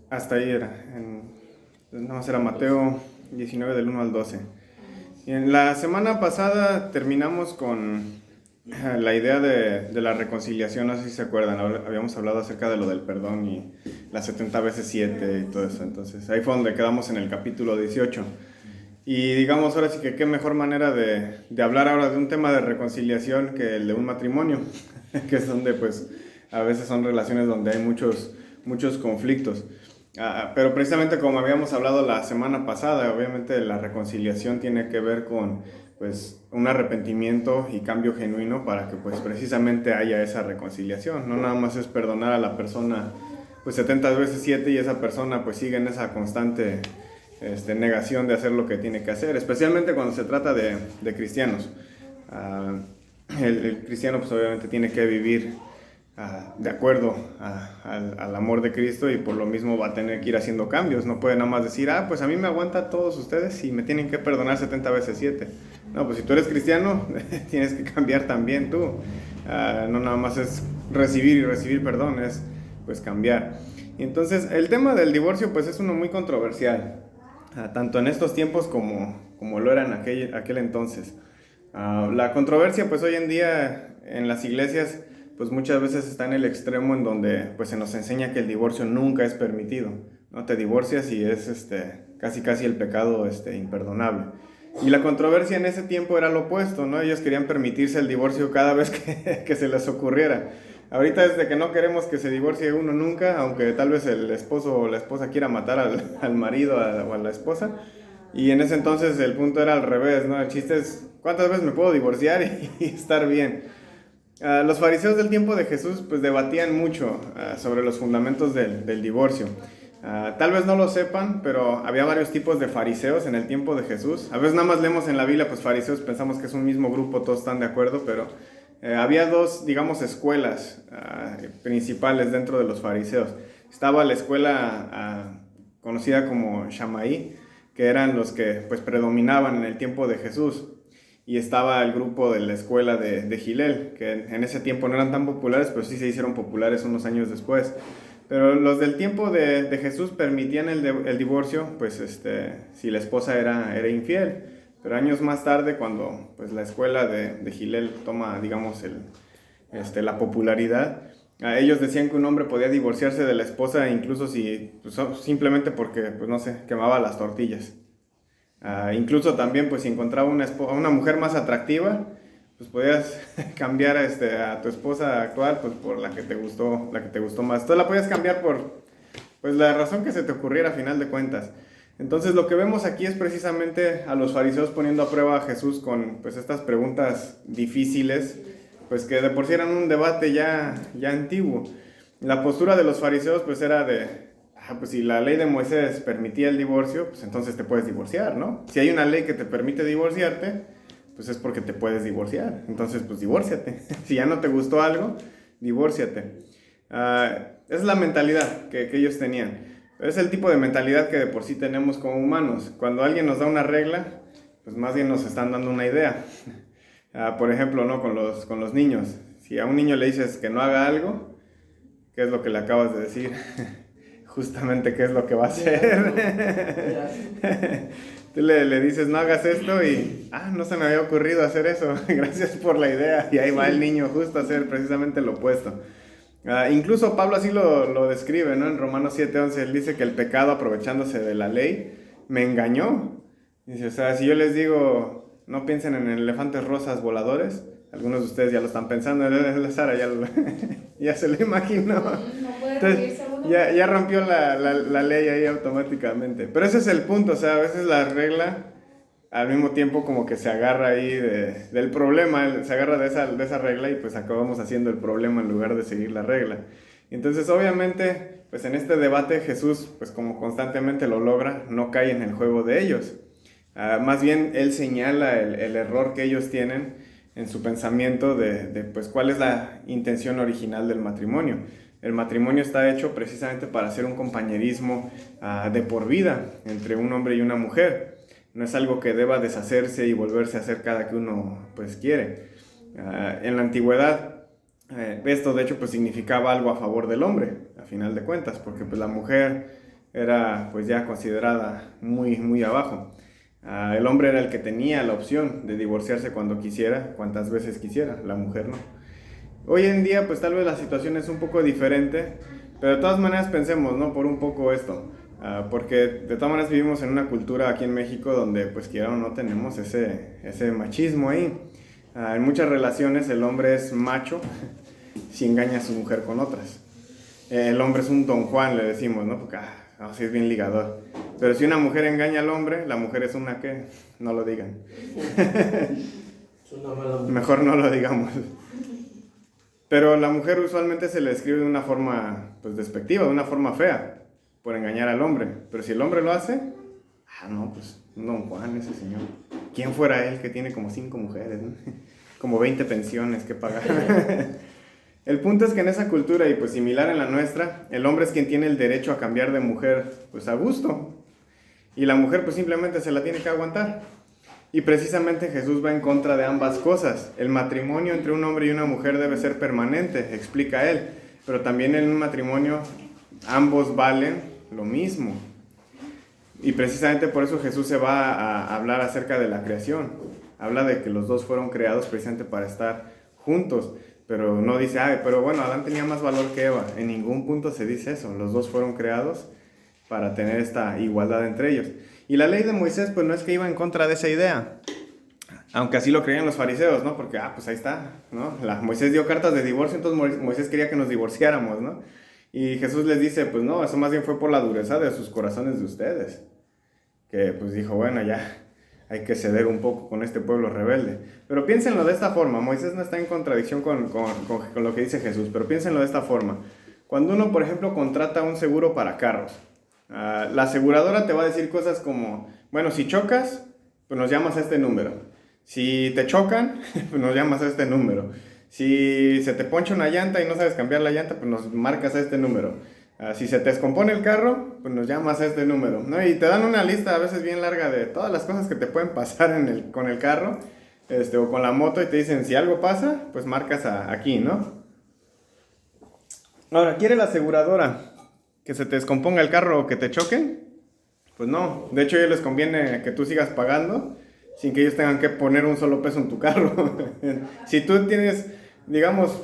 Hasta ahí era. Nada más era Mateo 19 del 1 al 12. Y en la semana pasada terminamos con la idea de la reconciliación, no sé si se acuerdan, habíamos hablado acerca de lo del perdón y las 70 veces 7 y todo eso. Entonces ahí fue donde quedamos en el capítulo 18. Y digamos ahora sí que qué mejor manera de hablar ahora de un tema de reconciliación que el de un matrimonio, que es donde pues a veces son relaciones donde hay muchos conflictos. Pero precisamente como habíamos hablado la semana pasada, obviamente la reconciliación tiene que ver con pues un arrepentimiento y cambio genuino para que pues precisamente haya esa reconciliación. No nada más es perdonar a la persona pues 70 veces 7 y esa persona pues sigue en esa constante negación de hacer lo que tiene que hacer, especialmente cuando se trata de cristianos. Uh, el cristiano pues obviamente tiene que vivir de acuerdo al amor de Cristo y por lo mismo va a tener que ir haciendo cambios. No puede nada más decir, pues a mí me aguanta todos ustedes y me tienen que perdonar 70 veces 7. No, pues si tú eres cristiano, tienes que cambiar también tú. No nada más es recibir y recibir perdón, es pues cambiar. Y entonces el tema del divorcio pues es uno muy controversial, tanto en estos tiempos como lo era en aquel entonces. La controversia pues hoy en día en las iglesias pues muchas veces está en el extremo en donde pues se nos enseña que el divorcio nunca es permitido, ¿no? Te divorcias y es casi el pecado imperdonable. Y la controversia en ese tiempo era lo opuesto, ¿no? Ellos querían permitirse el divorcio cada vez que se les ocurriera. Ahorita es de que no queremos que se divorcie uno nunca, aunque tal vez el esposo o la esposa quiera matar al marido o a la esposa. Y en ese entonces el punto era al revés, ¿no? El chiste es, ¿cuántas veces me puedo divorciar y estar bien? Los fariseos del tiempo de Jesús pues debatían mucho sobre los fundamentos del divorcio. Tal vez no lo sepan, pero había varios tipos de fariseos en el tiempo de Jesús. A veces nada más leemos en la Biblia pues fariseos, pensamos que es un mismo grupo, todos están de acuerdo, pero había dos, digamos, escuelas principales dentro de los fariseos. Estaba la escuela conocida como Shammai, que eran los que pues predominaban en el tiempo de Jesús. Y estaba el grupo de la escuela de Hillel, que en ese tiempo no eran tan populares, pero sí se hicieron populares unos años después. Pero los del tiempo de Jesús permitían el divorcio, pues si la esposa era infiel. Pero años más tarde, cuando pues, la escuela de Hillel toma, digamos, la popularidad, ellos decían que un hombre podía divorciarse de la esposa incluso si, pues, simplemente porque, pues no sé, quemaba las tortillas. Incluso también, pues si encontraba una mujer más atractiva, pues podías cambiar a tu esposa actual pues, por la que te gustó más. Tú la podías cambiar por pues, la razón que se te ocurriera a final de cuentas. Entonces lo que vemos aquí es precisamente a los fariseos poniendo a prueba a Jesús con pues, estas preguntas difíciles, pues que de por sí eran un debate ya antiguo. La postura de los fariseos pues era pues si la ley de Moisés permitía el divorcio, pues entonces te puedes divorciar, ¿no? Si hay una ley que te permite divorciarte, pues es porque te puedes divorciar. Entonces, pues divórciate. Si ya no te gustó algo, divórciate. Es la mentalidad que ellos tenían. Es el tipo de mentalidad que de por sí tenemos como humanos. Cuando alguien nos da una regla, pues más bien nos están dando una idea. Por ejemplo, ¿no? Con los niños. Si a un niño le dices que no haga algo, ¿qué es lo que le acabas de decir? Justamente qué es lo que va a hacer. Tú le dices, no hagas esto y, no se me había ocurrido hacer eso, gracias por la idea. Y ahí va el niño justo a hacer precisamente lo opuesto. Incluso Pablo así lo describe, ¿no? En Romanos 7:11, él dice que el pecado, aprovechándose de la ley, me engañó. Dice, o sea, si yo les digo, no piensen en elefantes rosas voladores, algunos de ustedes ya lo están pensando, Sara ya se lo imaginó. No puede Entonces, reírse uno. ya rompió la ley ahí automáticamente. Pero ese es el punto, o sea, a veces la regla al mismo tiempo como que se agarra ahí del problema, se agarra de esa regla y pues acabamos haciendo el problema en lugar de seguir la regla. Entonces obviamente pues en este debate Jesús pues como constantemente lo logra, no cae en el juego de ellos. Más bien él señala el error que ellos tienen en su pensamiento de pues cuál es la intención original del matrimonio. El matrimonio está hecho precisamente para hacer un compañerismo de por vida entre un hombre y una mujer. No es algo que deba deshacerse y volverse a hacer cada que uno pues quiere. En la antigüedad esto de hecho pues significaba algo a favor del hombre, a final de cuentas, porque pues la mujer era pues ya considerada muy, muy abajo. El hombre era el que tenía la opción de divorciarse cuando quisiera, cuantas veces quisiera, la mujer no. Hoy en día pues tal vez la situación es un poco diferente, pero de todas maneras pensemos, ¿no? Por un poco esto, porque de todas maneras vivimos en una cultura aquí en México donde pues quiera o no tenemos ese machismo ahí. En muchas relaciones el hombre es macho si engaña a su mujer con otras. El hombre es un Don Juan, le decimos, ¿no? Porque no, sí es bien ligador. Pero si una mujer engaña al hombre, la mujer es una ¿qué? No lo digan. Mejor no lo digamos. Pero la mujer usualmente se le describe de una forma pues despectiva, de una forma fea, por engañar al hombre. Pero si el hombre lo hace, no, pues un Don Juan ese señor. ¿Quién fuera él que tiene como 5 mujeres, ¿no? Como 20 pensiones que pagar? El punto es que en esa cultura, y pues similar en la nuestra, el hombre es quien tiene el derecho a cambiar de mujer pues a gusto. Y la mujer pues simplemente se la tiene que aguantar. Y precisamente Jesús va en contra de ambas cosas. El matrimonio entre un hombre y una mujer debe ser permanente, explica él. Pero también en un matrimonio ambos valen lo mismo. Y precisamente por eso Jesús se va a hablar acerca de la creación. Habla de que los dos fueron creados precisamente para estar juntos. Pero no dice, pero bueno, Adán tenía más valor que Eva. En ningún punto se dice eso. Los dos fueron creados para tener esta igualdad entre ellos. Y la ley de Moisés, pues no es que iba en contra de esa idea. Aunque así lo creían los fariseos, ¿no? Porque, pues ahí está, ¿no? Moisés dio cartas de divorcio, entonces Moisés quería que nos divorciáramos, ¿no? Y Jesús les dice, pues no, eso más bien fue por la dureza de sus corazones de ustedes. Que pues dijo, bueno, ya hay que ceder un poco con este pueblo rebelde. Pero piénsenlo de esta forma, Moisés no está en contradicción con lo que dice Jesús, pero piénsenlo de esta forma. Cuando uno, por ejemplo, contrata un seguro para carros, la aseguradora te va a decir cosas como, bueno, si chocas, pues nos llamas a este número. Si te chocan, pues nos llamas a este número. Si se te poncha una llanta y no sabes cambiar la llanta, pues nos marcas a este número. Si se te descompone el carro, pues nos llamas a este número, ¿no? Y te dan una lista a veces bien larga de todas las cosas que te pueden pasar con el carro o con la moto, y te dicen, si algo pasa, pues marcas aquí, ¿no? Ahora, ¿quiere la aseguradora que se te descomponga el carro o que te choquen? Pues no. De hecho, a ellos les conviene que tú sigas pagando sin que ellos tengan que poner un solo peso en tu carro. Si tú tienes, digamos,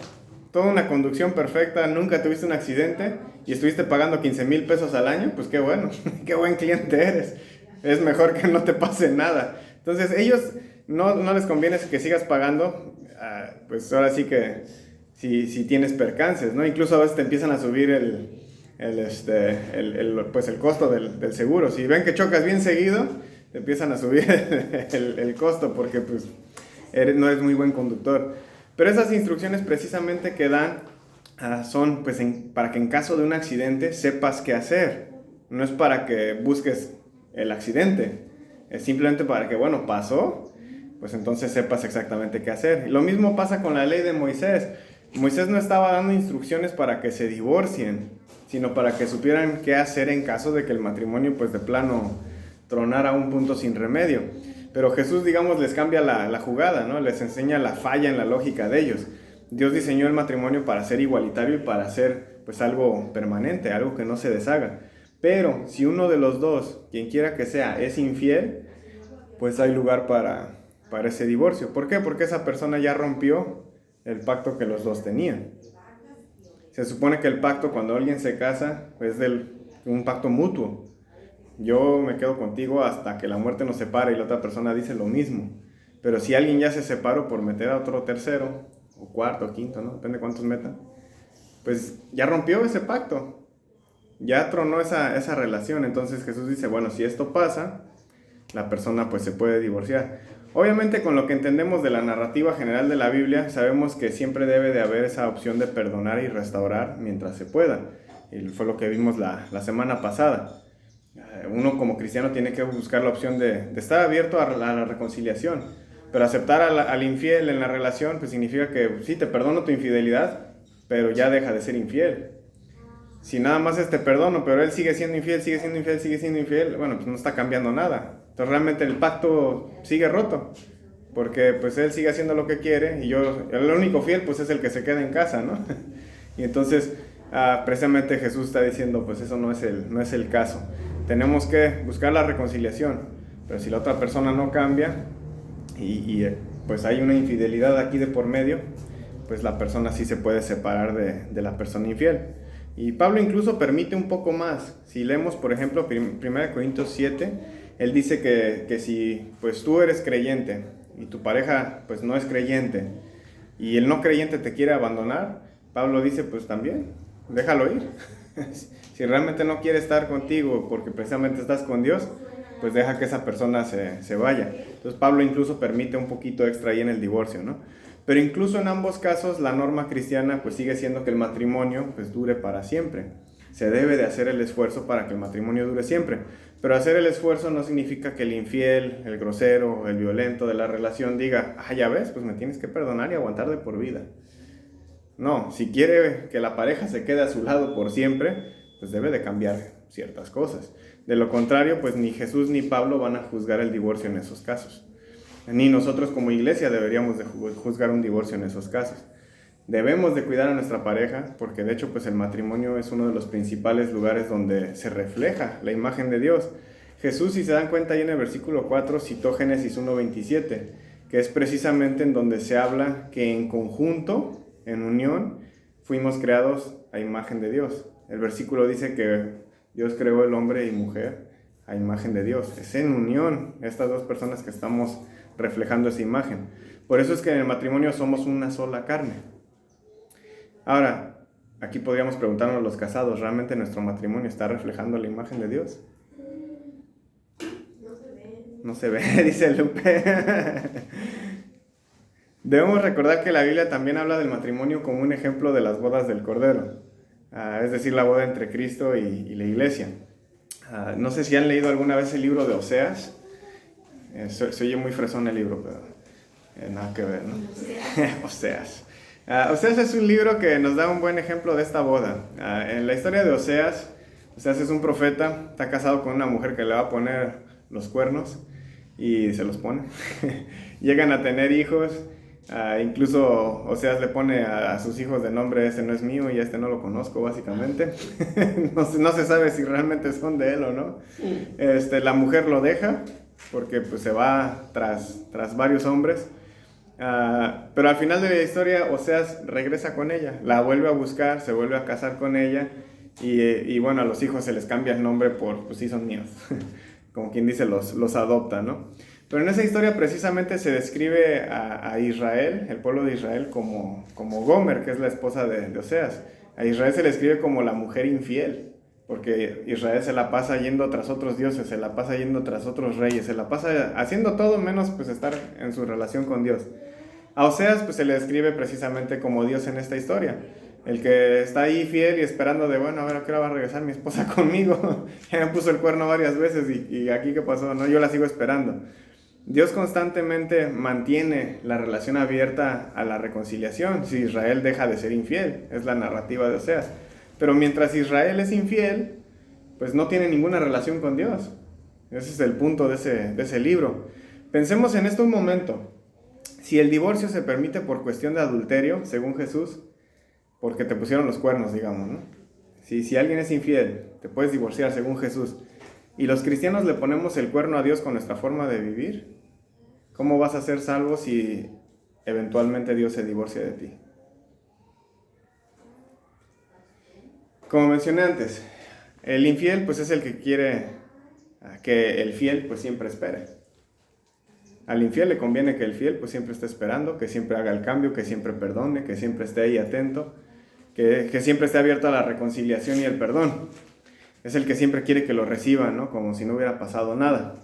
toda una conducción perfecta, nunca tuviste un accidente y estuviste pagando 15,000 pesos al año, pues qué bueno, qué buen cliente eres. Es mejor que no te pase nada. Entonces, ellos no les conviene que sigas pagando, pues ahora sí que si tienes percances, ¿no? Incluso a veces te empiezan a subir pues el costo del seguro. Si ven que chocas bien seguido, te empiezan a subir el costo porque pues no eres muy buen conductor. Pero esas instrucciones precisamente que dan son pues para que en caso de un accidente sepas qué hacer. No es para que busques el accidente, es simplemente para que, bueno, pasó, pues entonces sepas exactamente qué hacer. Y lo mismo pasa con la ley de Moisés. Moisés no estaba dando instrucciones para que se divorcien, sino para que supieran qué hacer en caso de que el matrimonio pues de plano tronara a un punto sin remedio. Pero Jesús, digamos, les cambia la jugada, ¿no? Les enseña la falla en la lógica de ellos. Dios diseñó el matrimonio para ser igualitario y para ser pues algo permanente, algo que no se deshaga. Pero si uno de los dos, quien quiera que sea, es infiel, pues hay lugar para ese divorcio. ¿Por qué? Porque esa persona ya rompió el pacto que los dos tenían. Se supone que el pacto, cuando alguien se casa, es un pacto mutuo. Yo me quedo contigo hasta que la muerte nos separe, y la otra persona dice lo mismo. Pero si alguien ya se separó por meter a otro tercero, o cuarto, o quinto, ¿no? Depende de cuántos metan, pues ya rompió ese pacto. Ya tronó esa relación. Entonces Jesús dice, bueno, si esto pasa, la persona pues se puede divorciar. Obviamente, con lo que entendemos de la narrativa general de la Biblia, sabemos que siempre debe de haber esa opción de perdonar y restaurar mientras se pueda. Y fue lo que vimos la semana pasada. Uno como cristiano tiene que buscar la opción de estar abierto a la reconciliación. Pero aceptar al infiel en la relación pues significa que sí, te perdono tu infidelidad, pero ya deja de ser infiel. Si nada más te perdono, pero él sigue siendo infiel, bueno, pues no está cambiando nada. Entonces realmente el pacto sigue roto, porque pues él sigue haciendo lo que quiere y el único fiel pues es el que se queda en casa, ¿no? Y entonces Precisamente Jesús está diciendo, pues eso no es el caso. Tenemos que buscar la reconciliación, pero si la otra persona no cambia pues hay una infidelidad aquí de por medio, pues la persona sí se puede separar de la persona infiel. Y Pablo incluso permite un poco más. Si leemos, por ejemplo, 1 Corintios 7, él dice que si pues tú eres creyente y tu pareja pues no es creyente y el no creyente te quiere abandonar, Pablo dice pues también, déjalo ir. Si realmente no quiere estar contigo porque precisamente estás con Dios, pues deja que esa persona se vaya. Entonces Pablo incluso permite un poquito extra ahí en el divorcio, ¿no? Pero incluso en ambos casos la norma cristiana pues sigue siendo que el matrimonio pues dure para siempre. Se debe de hacer el esfuerzo para que el matrimonio dure siempre. Pero hacer el esfuerzo no significa que el infiel, el grosero, el violento de la relación diga, ya ves, pues me tienes que perdonar y aguantar de por vida. No, si quiere que la pareja se quede a su lado por siempre, pues debe de cambiar ciertas cosas. De lo contrario, pues ni Jesús ni Pablo van a juzgar el divorcio en esos casos. Ni nosotros como iglesia deberíamos de juzgar un divorcio en esos casos. Debemos de cuidar a nuestra pareja, porque de hecho pues el matrimonio es uno de los principales lugares donde se refleja la imagen de Dios. Jesús, si se dan cuenta ahí en el versículo 4, citó Génesis 1:27, que es precisamente en donde se habla que en conjunto, en unión, fuimos creados a imagen de Dios. El versículo dice que Dios creó el hombre y mujer a imagen de Dios. Es en unión estas dos personas que estamos reflejando esa imagen. Por eso es que en el matrimonio somos una sola carne. Ahora, aquí podríamos preguntarnos a los casados, ¿realmente nuestro matrimonio está reflejando la imagen de Dios? No se ve, dice Lupe. Debemos recordar que la Biblia también habla del matrimonio como un ejemplo de las bodas del Cordero, es decir, la boda entre Cristo y la iglesia. No sé si han leído alguna vez el libro de Oseas. Se oye muy fresón el libro, pero nada que ver, ¿no? Oseas. Oseas es un libro que nos da un buen ejemplo de esta boda. En la historia de Oseas es un profeta, está casado con una mujer que le va a poner los cuernos y se los pone. Llegan a tener hijos, incluso Oseas le pone a sus hijos de nombre, ese no es mío y este no lo conozco, básicamente. No se sabe si realmente son de él o no. La mujer lo deja porque pues, se va tras varios hombres. Pero al final de la historia, Oseas regresa con ella, la vuelve a buscar, se vuelve a casar con ella y bueno, a los hijos se les cambia el nombre por, pues sí son míos, como quien dice, los adopta, ¿no? Pero en esa historia precisamente se describe a Israel, el pueblo de Israel, como Gomer, que es la esposa de Oseas. A Israel se le escribe como la mujer infiel, porque Israel se la pasa yendo tras otros dioses, se la pasa yendo tras otros reyes, se la pasa haciendo todo menos pues estar en su relación con Dios. A Oseas pues se le describe precisamente como Dios en esta historia, el que está ahí fiel y esperando de, bueno, a ver a qué hora va a regresar mi esposa conmigo, ya me puso el cuerno varias veces y aquí qué pasó, ¿no? Yo la sigo esperando. Dios constantemente mantiene la relación abierta a la reconciliación si Israel deja de ser infiel, es la narrativa de Oseas. Pero mientras Israel es infiel, pues no tiene ninguna relación con Dios. Ese es el punto de ese libro. Pensemos en esto un momento. Si el divorcio se permite por cuestión de adulterio, según Jesús, porque te pusieron los cuernos, digamos, ¿no? Si alguien es infiel, te puedes divorciar según Jesús. Y los cristianos le ponemos el cuerno a Dios con nuestra forma de vivir. ¿Cómo vas a ser salvo si eventualmente Dios se divorcia de ti? Como mencioné antes, el infiel pues es el que quiere que el fiel pues siempre espere. Al infiel le conviene que el fiel pues siempre esté esperando, que siempre haga el cambio, que siempre perdone, que siempre esté ahí atento, que siempre esté abierto a la reconciliación y el perdón. Es el que siempre quiere que lo reciban, ¿no? Como si no hubiera pasado nada.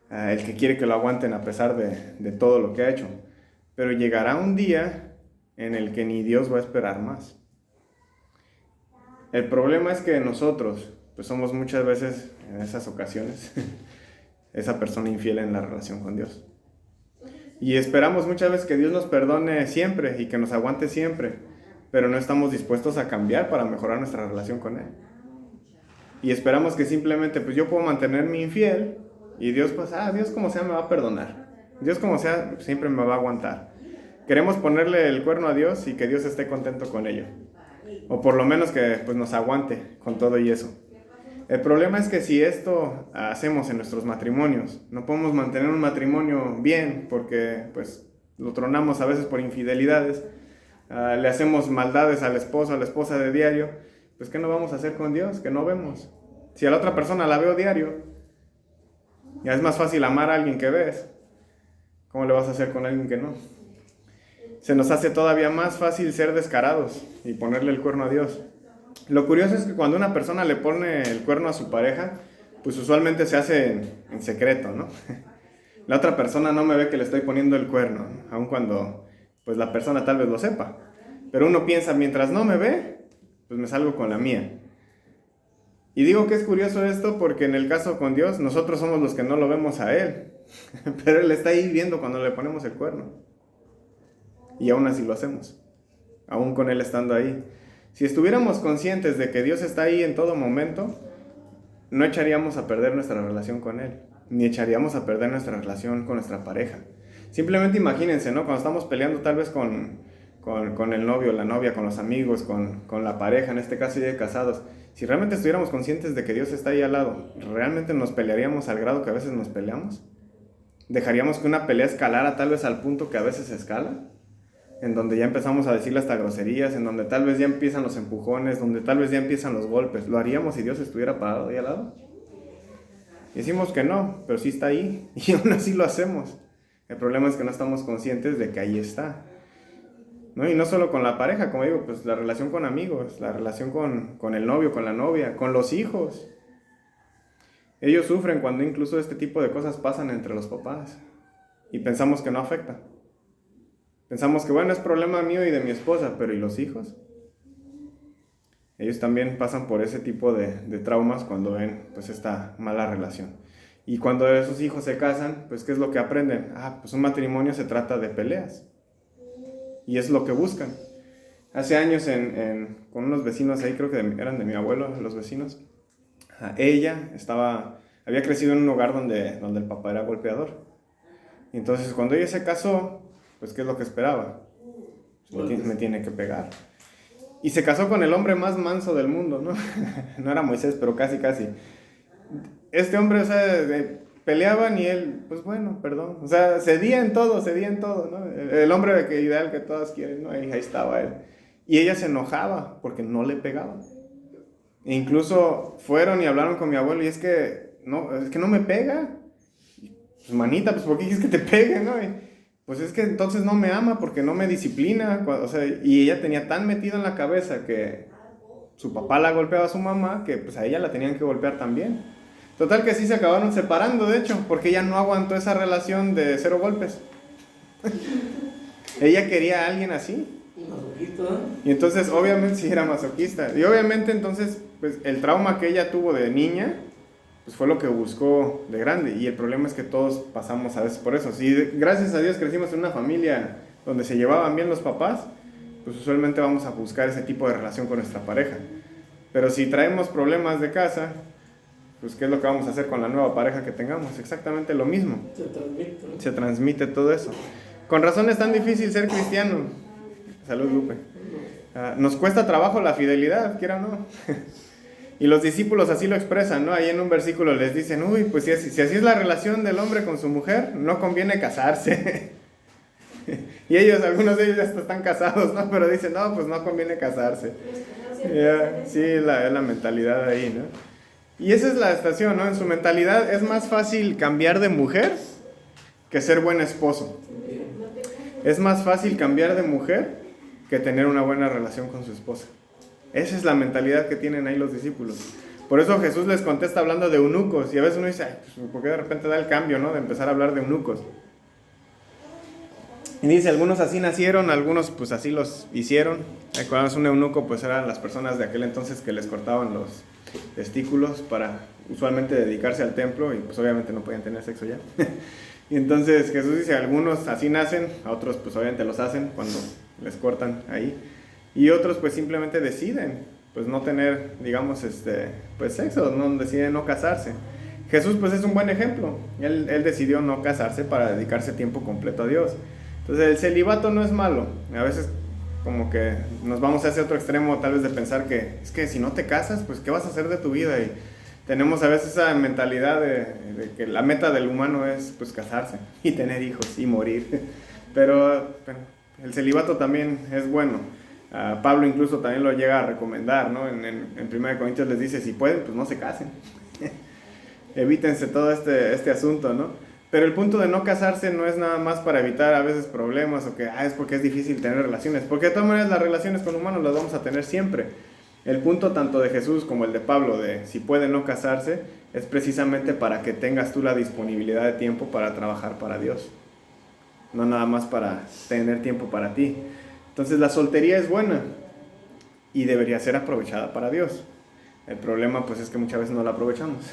El que quiere que lo aguanten a pesar de todo lo que ha hecho. Pero llegará un día en el que ni Dios va a esperar más. El problema es que nosotros pues somos muchas veces en esas ocasiones esa persona infiel en la relación con Dios. Y esperamos muchas veces que Dios nos perdone siempre y que nos aguante siempre, pero no estamos dispuestos a cambiar para mejorar nuestra relación con Él. Y esperamos que simplemente, pues yo puedo mantenerme infiel y Dios, pues, Dios como sea me va a perdonar. Dios como sea siempre me va a aguantar. Queremos ponerle el cuerno a Dios y que Dios esté contento con ello. O por lo menos que pues, nos aguante con todo y eso. El problema es que si esto hacemos en nuestros matrimonios, no podemos mantener un matrimonio bien porque pues lo tronamos a veces por infidelidades, le hacemos maldades al esposo, a la esposa de diario, pues ¿qué no vamos a hacer con Dios? Que no vemos. Si a la otra persona la veo diario, ya es más fácil amar a alguien que ves. ¿Cómo le vas a hacer con alguien que no? Se nos hace todavía más fácil ser descarados y ponerle el cuerno a Dios. Lo curioso es que cuando una persona le pone el cuerno a su pareja, pues usualmente se hace en secreto, ¿no? La otra persona no me ve que le estoy poniendo el cuerno, ¿no? Aun cuando pues la persona tal vez lo sepa. Pero uno piensa, mientras no me ve, pues me salgo con la mía. Y digo que es curioso esto porque en el caso con Dios, nosotros somos los que no lo vemos a Él. Pero Él está ahí viendo cuando le ponemos el cuerno. Y aún así lo hacemos, aún con Él estando ahí. Si estuviéramos conscientes de que Dios está ahí en todo momento, no echaríamos a perder nuestra relación con Él, ni echaríamos a perder nuestra relación con nuestra pareja. Simplemente imagínense, ¿no? Cuando estamos peleando tal vez con el novio, la novia, con los amigos, con la pareja, en este caso ya de casados. Si realmente estuviéramos conscientes de que Dios está ahí al lado, ¿realmente nos pelearíamos al grado que a veces nos peleamos? ¿Dejaríamos que una pelea escalara tal vez al punto que a veces escala? En donde ya empezamos a decirle hasta groserías, en donde tal vez ya empiezan los empujones, donde tal vez ya empiezan los golpes. ¿Lo haríamos si Dios estuviera parado ahí al lado? Decimos que no, pero sí está ahí, y aún así lo hacemos. El problema es que no estamos conscientes de que ahí está, ¿no? Y no solo con la pareja, como digo, pues la relación con amigos, la relación con el novio, con la novia, con los hijos. Ellos sufren cuando incluso este tipo de cosas pasan entre los papás, y pensamos que no afecta. Pensamos que, bueno, es problema mío y de mi esposa, pero ¿y los hijos? Ellos también pasan por ese tipo de traumas cuando ven pues esta mala relación. Y cuando esos hijos se casan, pues ¿qué es lo que aprenden? Pues un matrimonio se trata de peleas. Y es lo que buscan. Hace años con unos vecinos ahí, creo que eran de mi abuelo, los vecinos, ella había crecido en un hogar donde el papá era golpeador. Y entonces cuando ella se casó, pues ¿qué es lo que esperaba? Me tiene que pegar. Y se casó con el hombre más manso del mundo, ¿no? No era Moisés, pero casi. Este hombre, o sea, peleaban y él, pues bueno, perdón. O sea, cedía en todo, ¿no? El hombre ideal que todas quieren, ¿no? Ahí estaba él. Y ella se enojaba porque no le pegaba. E incluso fueron y hablaron con mi abuelo y es que no me pega. Pues manita, pues ¿por qué quieres que te pegue, no? Pues es que entonces no me ama porque no me disciplina. O sea, y ella tenía tan metido en la cabeza que su papá la golpeaba a su mamá que pues a ella la tenían que golpear también. Total que sí se acabaron separando, de hecho, porque ella no aguantó esa relación de 0 golpes. Ella quería a alguien así. Y entonces obviamente sí era masoquista. Y obviamente entonces pues el trauma que ella tuvo de niña pues fue lo que buscó de grande. Y el problema es que todos pasamos a veces por eso. Si gracias a Dios crecimos en una familia donde se llevaban bien los papás, pues usualmente vamos a buscar ese tipo de relación con nuestra pareja. Pero si traemos problemas de casa, pues ¿qué es lo que vamos a hacer con la nueva pareja que tengamos? Exactamente lo mismo. Se transmite todo eso. Con razón es tan difícil ser cristiano. Salud, Lupe. Nos cuesta trabajo la fidelidad, quiera o no. Y los discípulos así lo expresan, ¿no? Ahí en un versículo les dicen, pues si así es la relación del hombre con su mujer, no conviene casarse. Y algunos de ellos ya están casados, ¿no? Pero dicen, no, pues no conviene casarse. Sí, es la mentalidad ahí, ¿no? Y esa es la estación, ¿no? En su mentalidad es más fácil cambiar de mujer que ser buen esposo. Es más fácil cambiar de mujer que tener una buena relación con su esposa. Esa es la mentalidad que tienen ahí los discípulos. Por eso Jesús les contesta hablando de eunucos. Y a veces uno dice, pues, ¿por qué de repente da el cambio, ¿no? De empezar a hablar de eunucos. Y dice, algunos así nacieron, algunos pues así los hicieron. Cuando es un eunuco, pues eran las personas de aquel entonces que les cortaban los testículos para usualmente dedicarse al templo. Y pues obviamente no podían tener sexo ya. Y entonces Jesús dice, algunos así nacen, a otros pues obviamente los hacen cuando les cortan ahí. Y otros pues simplemente deciden pues no tener, digamos, pues sexo, no deciden no casarse. Jesús pues es un buen ejemplo. Él decidió no casarse para dedicarse tiempo completo a Dios. Entonces el celibato no es malo. A veces como que nos vamos a ese otro extremo tal vez de pensar que es que si no te casas, pues ¿qué vas a hacer de tu vida? Y tenemos a veces esa mentalidad de que la meta del humano es pues casarse y tener hijos y morir. Pero el celibato también es bueno. Pablo incluso también lo llega a recomendar, ¿no? En 1 Corintios les dice, si pueden, pues no se casen. Evítense todo este asunto, ¿no? Pero el punto de no casarse no es nada más para evitar a veces problemas o que es porque es difícil tener relaciones. Porque de todas maneras las relaciones con humanos las vamos a tener siempre. El punto tanto de Jesús como el de Pablo de si puede no casarse es precisamente para que tengas tú la disponibilidad de tiempo para trabajar para Dios. No nada más para tener tiempo para ti. Entonces la soltería es buena y debería ser aprovechada para Dios. El problema pues es que muchas veces no la aprovechamos.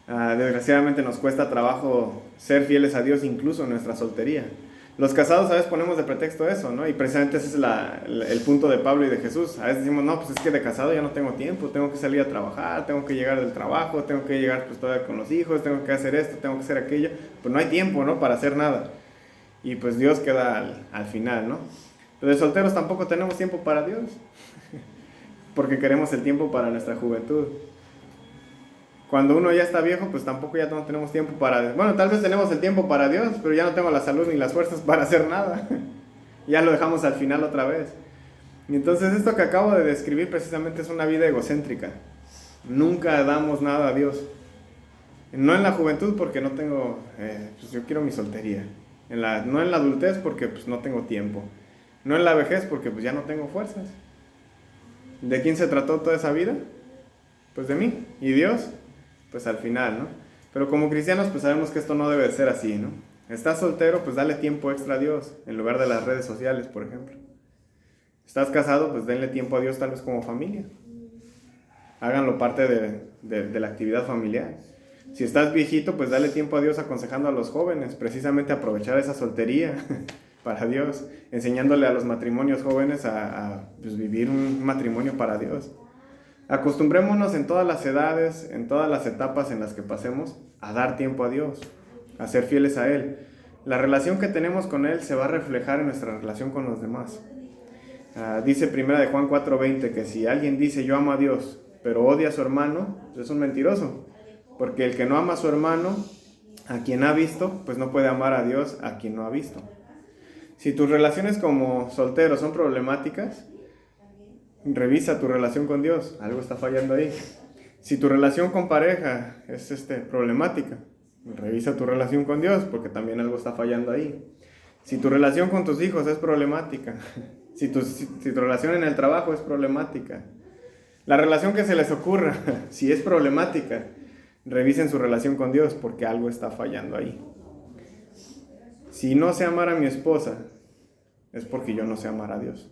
Desgraciadamente nos cuesta trabajo ser fieles a Dios incluso en nuestra soltería. Los casados a veces ponemos de pretexto eso, ¿no? Y precisamente ese es el punto de Pablo y de Jesús. A veces decimos, no, pues es que de casado ya no tengo tiempo, tengo que salir a trabajar, tengo que llegar del trabajo, tengo que llegar pues todavía con los hijos, tengo que hacer esto, tengo que hacer aquello. Pues no hay tiempo, ¿no? Para hacer nada. Y pues Dios queda al final, ¿no? Pero de solteros tampoco tenemos tiempo para Dios, porque queremos el tiempo para nuestra juventud. Cuando uno ya está viejo, pues tampoco ya no tenemos tiempo para... Bueno, tal vez tenemos el tiempo para Dios, pero ya no tengo la salud ni las fuerzas para hacer nada. Ya lo dejamos al final otra vez. Y entonces esto que acabo de describir precisamente es una vida egocéntrica. Nunca damos nada a Dios. No en la juventud porque no tengo... pues yo quiero mi soltería. No en la adultez porque pues no tengo tiempo. No en la vejez porque pues ya no tengo fuerzas. ¿De quién se trató toda esa vida? Pues de mí. ¿Y Dios? Pues al final, ¿no? Pero como cristianos pues sabemos que esto no debe ser así, ¿no? Estás soltero, pues dale tiempo extra a Dios, en lugar de las redes sociales, por ejemplo. Estás casado, pues denle tiempo a Dios tal vez como familia. Háganlo parte de la actividad familiar. Si estás viejito, pues dale tiempo a Dios aconsejando a los jóvenes, precisamente aprovechar esa soltería para Dios, enseñándole a los matrimonios jóvenes a pues, vivir un matrimonio para Dios. Acostumbrémonos en todas las edades, en todas las etapas en las que pasemos, a dar tiempo a Dios, a ser fieles a Él. La relación que tenemos con Él se va a reflejar en nuestra relación con los demás. Dice 1 de Juan 4:20 que si alguien dice yo amo a Dios, pero odia a su hermano, pues es un mentiroso. Porque el que no ama a su hermano, a quien ha visto, pues no puede amar a Dios a quien no ha visto. Si tus relaciones como soltero son problemáticas, revisa tu relación con Dios, algo está fallando ahí. Si tu relación con pareja es problemática, revisa tu relación con Dios, porque también algo está fallando ahí. Si tu relación con tus hijos es problemática, si tu relación en el trabajo es problemática, la relación que se les ocurra, si es problemática, revisen su relación con Dios, porque algo está fallando ahí. Si no sé amar a mi esposa, es porque yo no sé amar a Dios.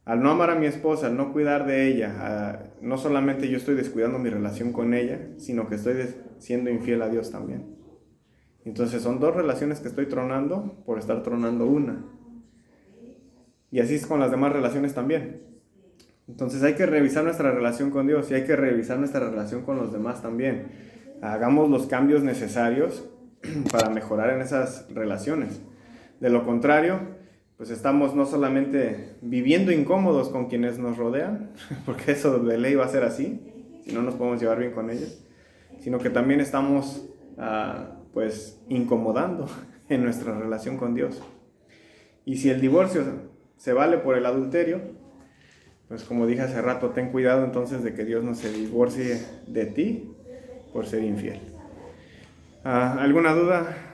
Al no amar a mi esposa, al no cuidar de ella, no solamente yo estoy descuidando mi relación con ella, sino que estoy siendo infiel a Dios también. Entonces son dos relaciones que estoy tronando por estar tronando una. Y así es con las demás relaciones también. Entonces hay que revisar nuestra relación con Dios y hay que revisar nuestra relación con los demás también. Hagamos los cambios necesarios para mejorar en esas relaciones. De lo contrario, pues estamos no solamente viviendo incómodos con quienes nos rodean, porque eso de ley va a ser así, si no nos podemos llevar bien con ellos, sino que también estamos pues incomodando en nuestra relación con Dios. Y si el divorcio se vale por el adulterio, pues como dije hace rato, ten cuidado entonces de que Dios no se divorcie de ti por ser infiel. ¿Alguna duda?